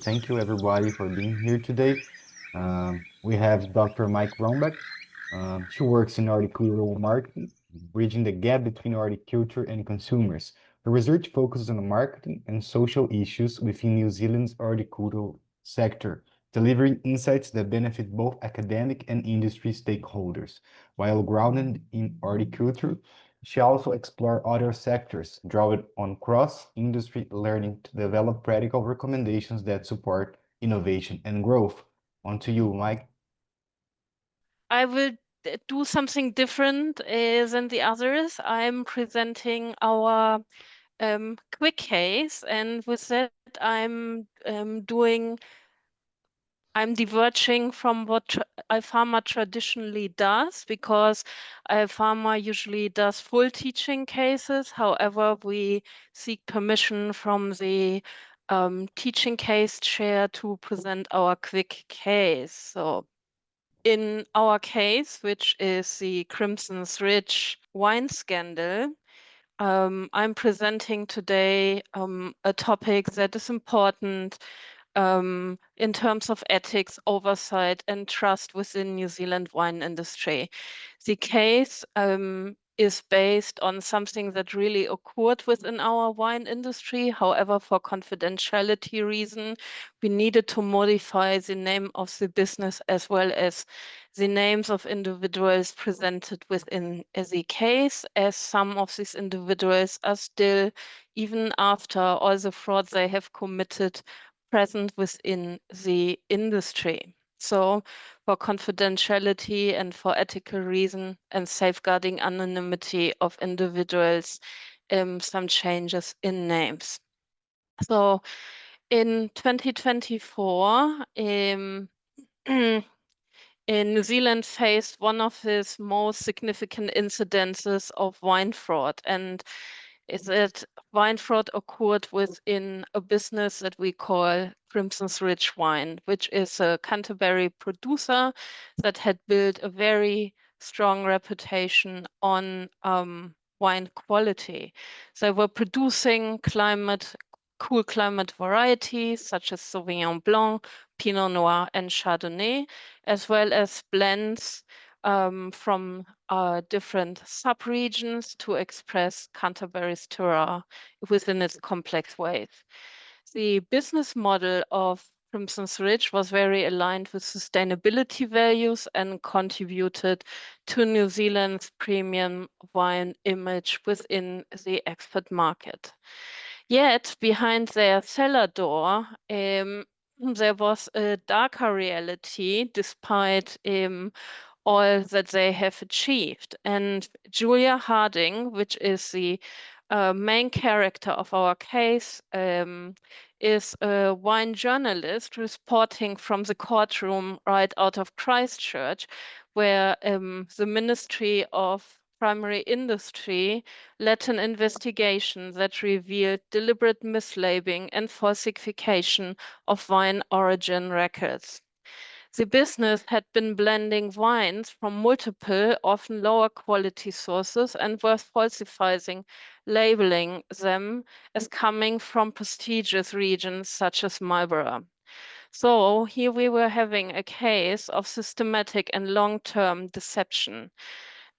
Thank you everybody for being here today. We have Dr. Meike Rombach. She works in horticultural marketing, bridging the gap between horticulture and consumers. Her research focuses on marketing and social issues within New Zealand's horticultural sector, delivering insights that benefit both academic and industry stakeholders. While grounded in horticulture, she also explored other sectors, drawing on cross-industry learning to develop practical recommendations that support innovation and growth. On to you, Mike. I will do something different than the others. I'm presenting our quick case, and with that, I'm diverging from what IFAMA traditionally does, because IFAMA usually does full teaching cases. However, we seek permission from the teaching case chair to present our quick case. So in our case, which is the Crimson's Ridge wine scandal, I'm presenting today a topic that is important in terms of ethics, oversight, and trust within New Zealand wine industry. The case is based on something that really occurred within our wine industry. However, for confidentiality reason, we needed to modify the name of the business as well as the names of individuals presented within the case, as some of these individuals are still, even after all the fraud they have committed, present within the industry. So for confidentiality and for ethical reason and safeguarding anonymity of individuals, some changes in names. So in 2024, New Zealand faced one of its most significant incidences of wine fraud, and is that wine fraud occurred within a business that we call Crimson's Ridge Wine, which is a Canterbury producer that had built a very strong reputation on wine quality. They were producing cool climate varieties such as Sauvignon Blanc, Pinot Noir, and Chardonnay, as well as blends from different sub-regions to express Canterbury's terroir within its complex ways. The business model of Crimson's Ridge was very aligned with sustainability values and contributed to New Zealand's premium wine image within the export market. Yet, behind their cellar door, there was a darker reality despite all that they have achieved. And Julia Harding, which is the main character of our case, is a wine journalist reporting from the courtroom right out of Christchurch, where the Ministry of Primary Industry led an investigation that revealed deliberate mislabeling and falsification of wine origin records. The business had been blending wines from multiple, often lower quality sources, and was falsifying, labeling them as coming from prestigious regions such as Marlborough. So here we were having a case of systematic and long-term deception.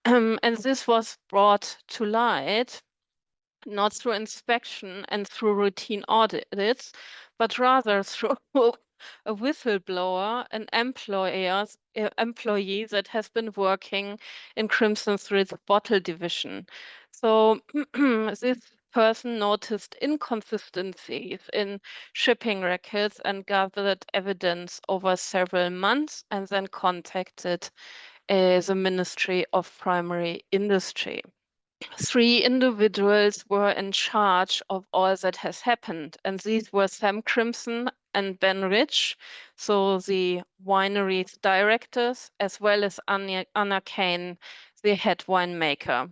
And this was brought to light not through inspection and through routine audits, but rather through a whistleblower, an employee that has been working in Crimson Thread's bottle division. So this person noticed inconsistencies in shipping records and gathered evidence over several months, and then contacted the Ministry of Primary Industry. 3 individuals were in charge of all that has happened, and these were Sam Crimson and Ben Rich, so the winery's directors, as well as Anna Kane, the head winemaker.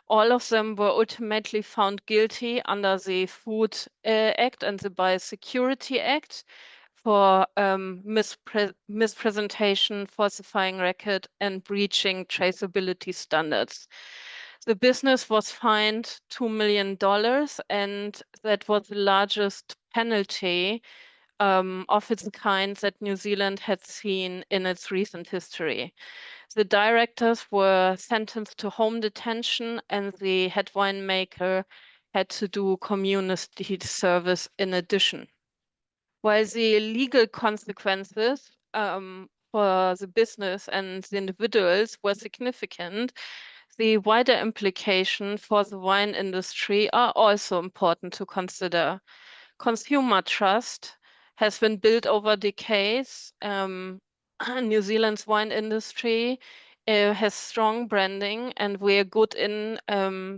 All of them were ultimately found guilty under the Food Act and the Biosecurity Act for mispresentation, falsifying record, and breaching traceability standards. The business was fined $2 million, and that was the largest penalty of its kind that New Zealand had seen in its recent history. The directors were sentenced to home detention, and the head winemaker had to do community service in addition. While the legal consequences for the business and the individuals were significant, the wider implication for the wine industry are also important to consider. Consumer trust has been built over decades. New Zealand's wine industry has strong branding, and we're good in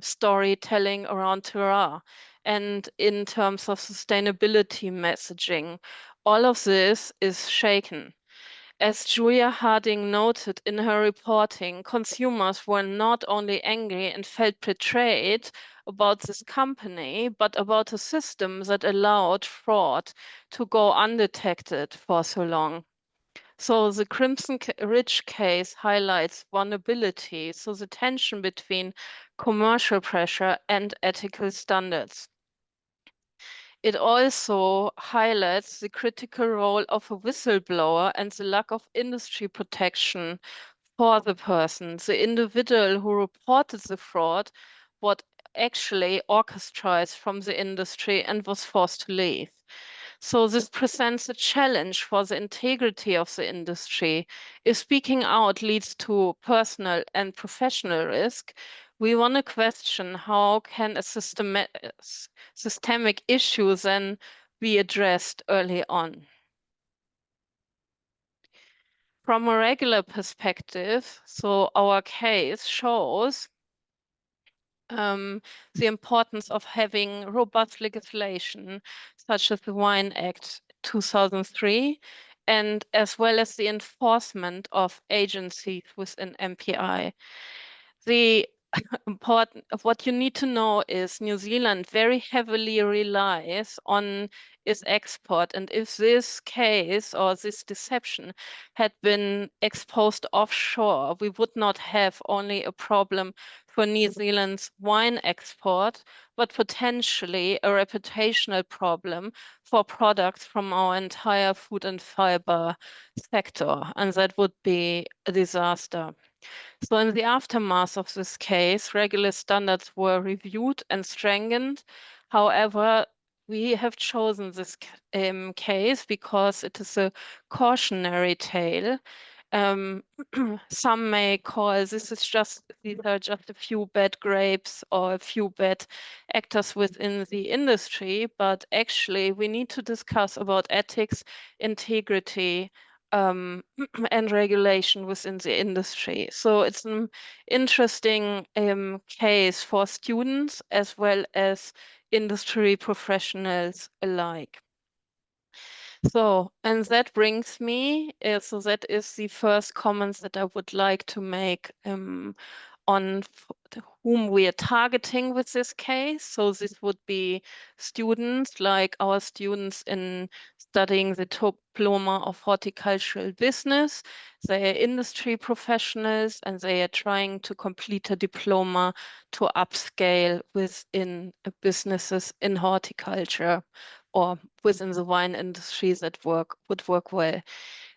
storytelling around terroir and in terms of sustainability messaging. All of this is shaken. As Julia Harding noted in her reporting, consumers were not only angry and felt betrayed about this company, but about a system that allowed fraud to go undetected for so long. So the Crimson Ridge case highlights vulnerability, so the tension between commercial pressure and ethical standards. It also highlights the critical role of a whistleblower and the lack of industry protection for the person, the individual who reported the fraud, what actually orchestrates from the industry and was forced to leave. So this presents a challenge for the integrity of the industry. If speaking out leads to personal and professional risk, we want to question how can a systemic issue then be addressed early on. From a regular perspective, so our case shows the importance of having robust legislation, such as the Wine Act 2003, and as well as the enforcement of agencies within MPI. The important of what you need to know is New Zealand very heavily relies on its export, and if this case or this deception had been exposed offshore, we would not have only a problem for New Zealand's wine export, but potentially a reputational problem for products from our entire food and fiber sector, and that would be a disaster. So in the aftermath of this case, regular standards were reviewed and strengthened. However, we have chosen this case because it is a cautionary tale. Um, some may call these are just a few bad grapes or a few bad actors within the industry, but actually we need to discuss about ethics, integrity, and regulation within the industry. So it's an interesting case for students as well as industry professionals alike. So, and that brings me, so that is the first comments that I would like to make on whom we are targeting with this case. So this would be students, like our students in studying the diploma of horticultural business. They are industry professionals and they are trying to complete a diploma to upscale within businesses in horticulture or within the wine industry that would work well.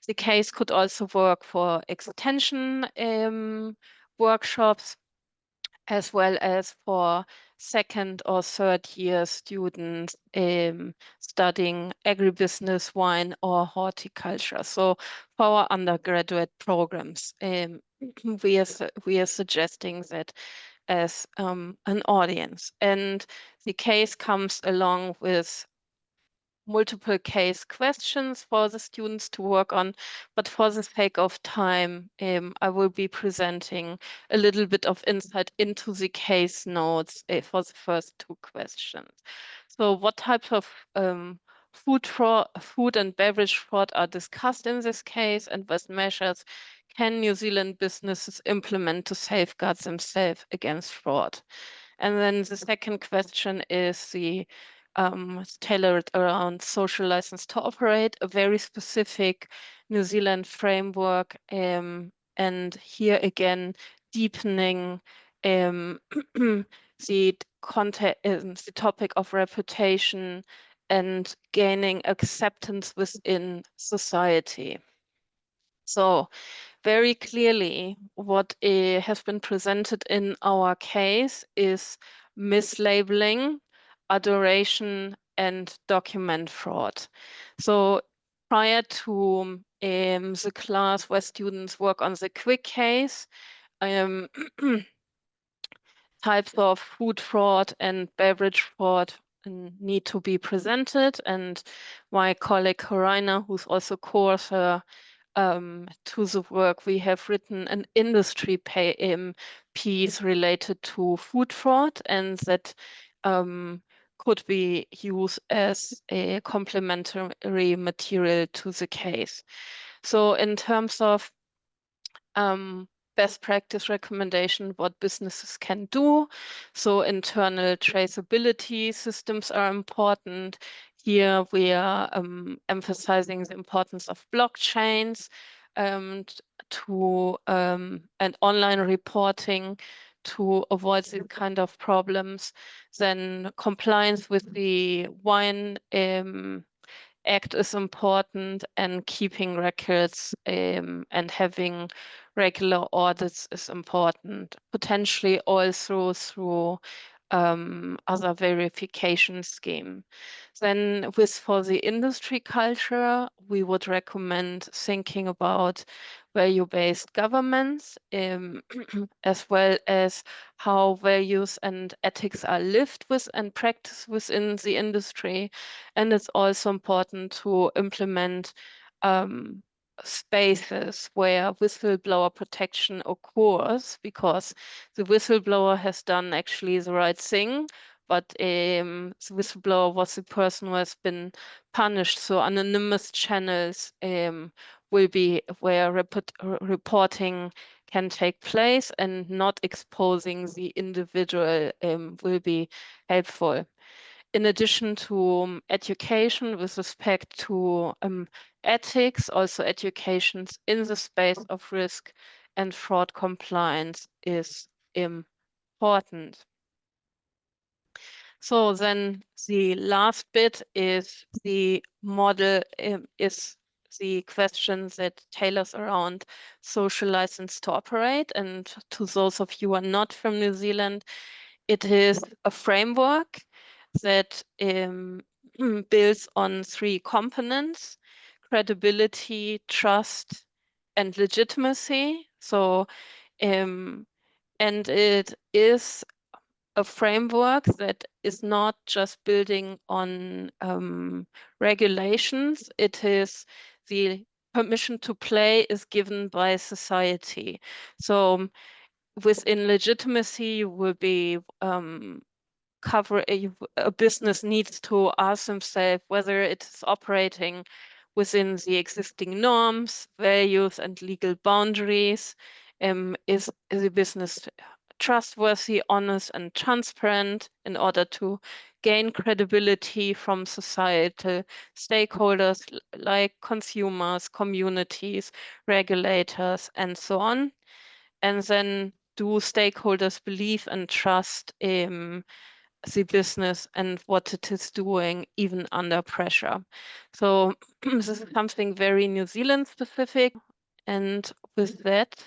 The case could also work for extension workshops, as well as for second or third year students studying agribusiness, wine, or horticulture. So for our undergraduate programs, we are suggesting that as an audience. And the case comes along with multiple case questions for the students to work on, but for the sake of time, I will be presenting a little bit of insight into the case notes for the first two questions. So what types of food and beverage fraud are discussed in this case, and what measures can New Zealand businesses implement to safeguard themselves against fraud? And then the second question is it's tailored around social license to operate, a very specific New Zealand framework, and here again, deepening the content, the topic of reputation and gaining acceptance within society. So very clearly, what has been presented in our case is mislabeling, adoration, and document fraud. So prior to the class where students work on the quick case, types of food fraud and beverage fraud need to be presented. And my colleague Hiraina, who's also co-author to the work, we have written an industry piece related to food fraud, and that could be used as a complementary material to the case. So in terms of best practice recommendation, what businesses can do. So internal traceability systems are important. Here we are emphasizing the importance of blockchains to and online reporting to avoid these kind of problems. Then compliance with the wine Act is important, and keeping records and having regular audits is important, potentially also through other verification scheme. Then for the industry culture, we would recommend thinking about value-based governments, as well as how values and ethics are lived with and practiced within the industry. And it's also important to implement spaces where whistleblower protection occurs, because the whistleblower has done actually the right thing, but the whistleblower was the person who has been punished. So anonymous channels will be where reporting can take place, and not exposing the individual will be helpful. In addition to education with respect to ethics, also educations in the space of risk and fraud compliance is important. So then the last bit is the model, is the question that tailors around social license to operate. And to those of you who are not from New Zealand, it is a framework that builds on 3 components: credibility, trust, and legitimacy. So, and it is a framework that is not just building on regulations. It is the permission to play is given by society. So within legitimacy will be a business needs to ask themselves whether it is operating within the existing norms, values, and legal boundaries. Is the business trustworthy, honest, and transparent in order to gain credibility from societal stakeholders like consumers, communities, regulators, and so on? And then, do stakeholders believe and trust the business and what it is doing even under pressure? So this is something very New Zealand specific. And with that,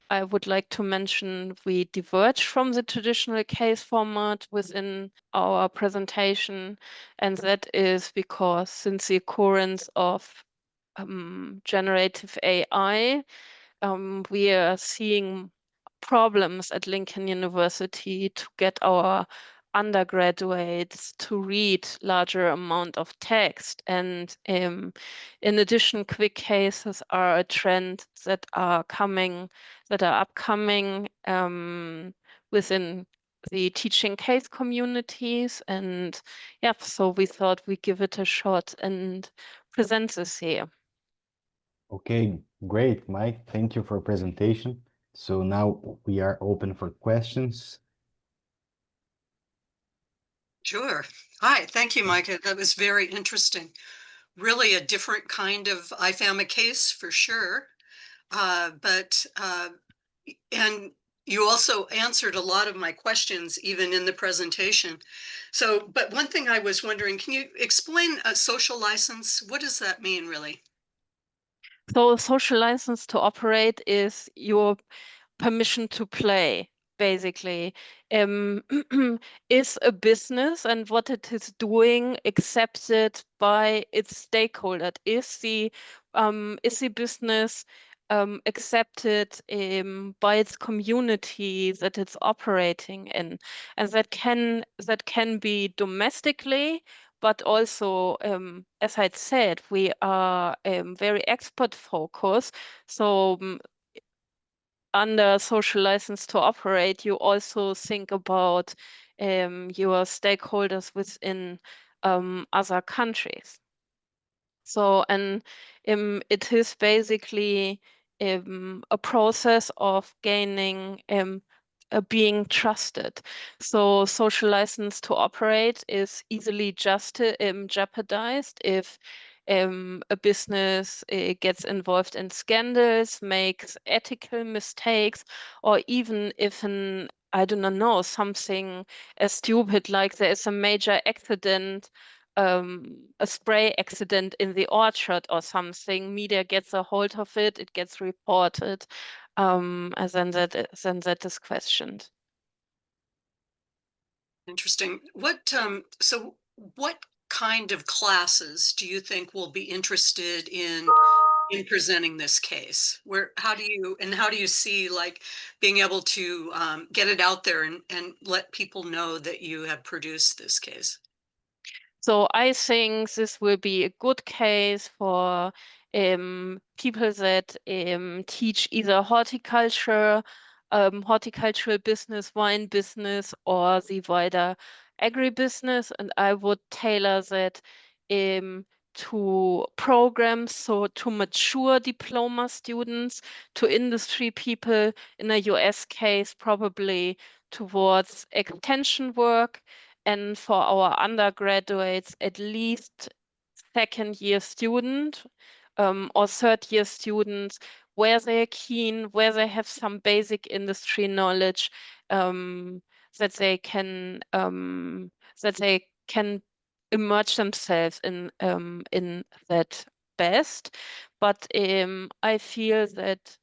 I would like to mention we diverge from the traditional case format within our presentation, and that is because since the occurrence of generative AI, we are seeing problems at Lincoln University to get our undergraduates to read larger amount of text. And in addition, quick cases are a trend that are upcoming within the teaching case communities. And yeah, so we thought we'd give it a shot and present this here. Okay, great, Mike. Thank you for presentation. So now we are open for questions. Sure. Hi, thank you, Meike. That was very interesting. Really a different kind of IFAMA case for sure. And You also answered a lot of my questions, even in the presentation. So, but one thing I was wondering, can you explain a social license? What does that mean, really? So social license to operate is your permission to play, basically. Um, is a business and what it is doing accepted by its stakeholder? Is the business accepted by its community that it's operating in? And that can be domestically, but also, as I said, we are very export focused. So under social license to operate, you also think about your stakeholders within other countries. So, and it is basically a process of gaining being trusted. So, social license to operate is easily jeopardized if a business gets involved in scandals, makes ethical mistakes, or even if I do not know, something as stupid like there is a major accident, a spray accident in the orchard or something, media gets a hold of it, it gets reported, and then that is questioned. Interesting. So what kind of classes do you think will be interested in presenting this case? How do you see like being able to get it out there and let people know that you have produced this case? So I think this will be a good case for people that teach either horticultural business, wine business, or the wider agribusiness. And I would tailor that to programs, so to mature diploma students, to industry people, in a US case, probably towards extension work, and for our undergraduates, at least second year student or third year students, where they're keen, where they have some basic industry knowledge, um, that they can immerse themselves in that best. But I feel that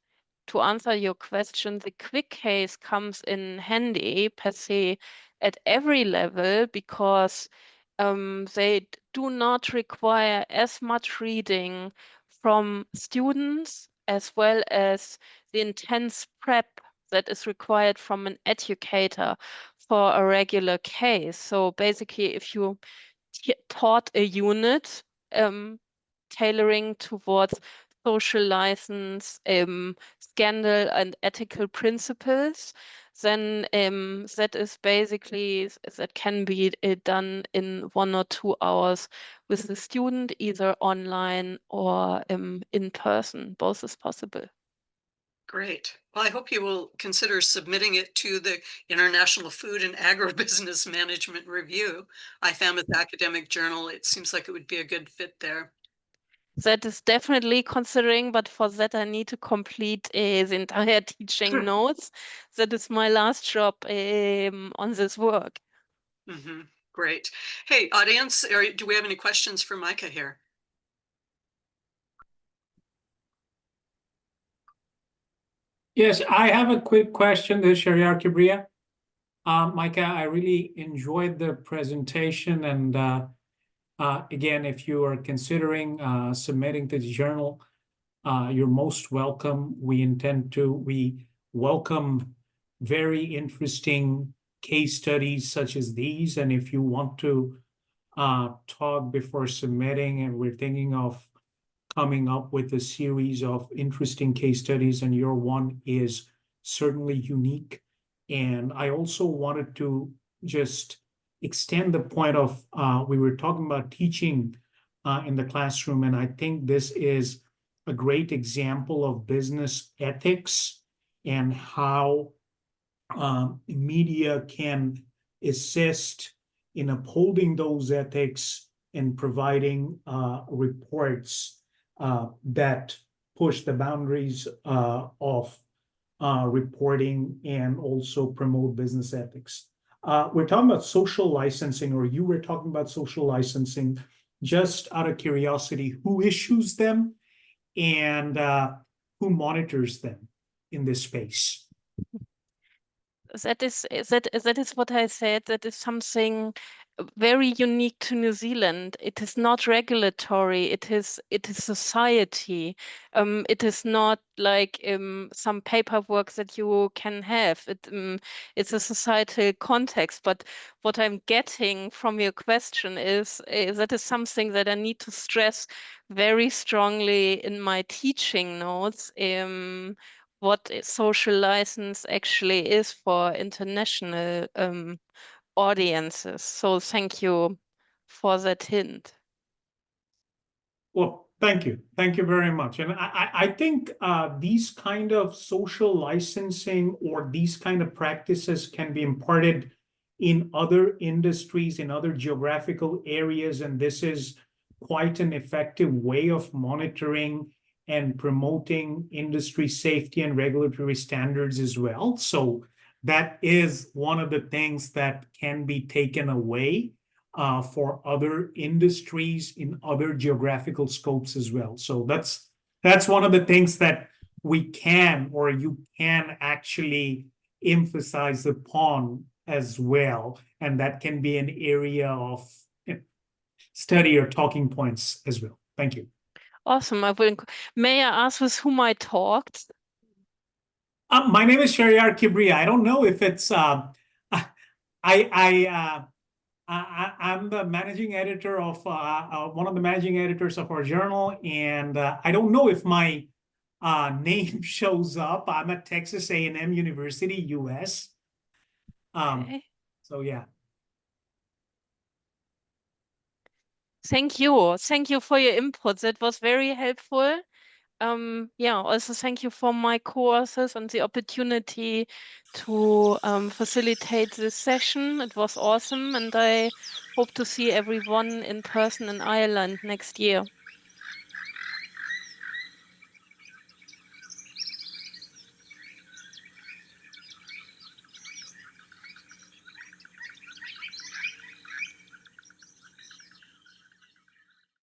to answer your question, the quick case comes in handy per se at every level because they do not require as much reading from students as well as the intense prep that is required from an educator for a regular case. So basically, if you taught a unit tailoring towards social license, scandal, and ethical principles, then that can be done in 1 or 2 hours with the student, either online or in person. Both is possible. Great. Well, I hope you will consider submitting it to the International Food and Agribusiness Management Review, IFAMA's academic journal. It seems like it would be a good fit there. That is definitely considering, but for that I need to complete the entire teaching notes. That is my last job on this work. Great. Hey, audience, do we have any questions for Meike here? Yes, I have a quick question. This is Shariar Kibria. Meike, I really enjoyed the presentation. And again, if you are considering submitting to the journal, you're most welcome. We welcome very interesting case studies such as these. And if you want to talk before submitting, and we're thinking of coming up with a series of interesting case studies, and your one is certainly unique. And I also wanted to just extend the point of we were talking about teaching in the classroom, and I think this is a great example of business ethics and how media can assist in upholding those ethics and providing reports that push the boundaries of reporting and also promote business ethics. We're talking about social licensing, or you were talking about social licensing. Just out of curiosity, who issues them and who monitors them in this space? That is what I said. That is something very unique to New Zealand. It is not regulatory. It is society. It is not like some paperwork that you can have. It's a societal context. But what I'm getting from your question is that is something that I need to stress very strongly in my teaching notes. What social license actually is for international audiences. So thank you for that hint. Well, thank you. Thank you very much. And I think these kind of social licensing or these kind of practices can be imparted in other industries, in other geographical areas. And this is quite an effective way of monitoring and promoting industry safety and regulatory standards as well. So that is one of the things that can be taken away for other industries in other geographical scopes as well. So that's one of the things that we can, or you can actually emphasize upon as well. And that can be an area of study or talking points as well. Thank you. Awesome. May I ask with whom I talked? My name is Sharyar Kibria. I don't know if it's I'm the managing editor of one of the managing editors of our journal, and I don't know if my name shows up. I'm at Texas A&M University, US. Okay. So yeah. Thank you. Thank you for your input. That was very helpful. Yeah, also thank you for my courses and the opportunity to facilitate this session. It was awesome, and I hope to see everyone in person in Ireland next year.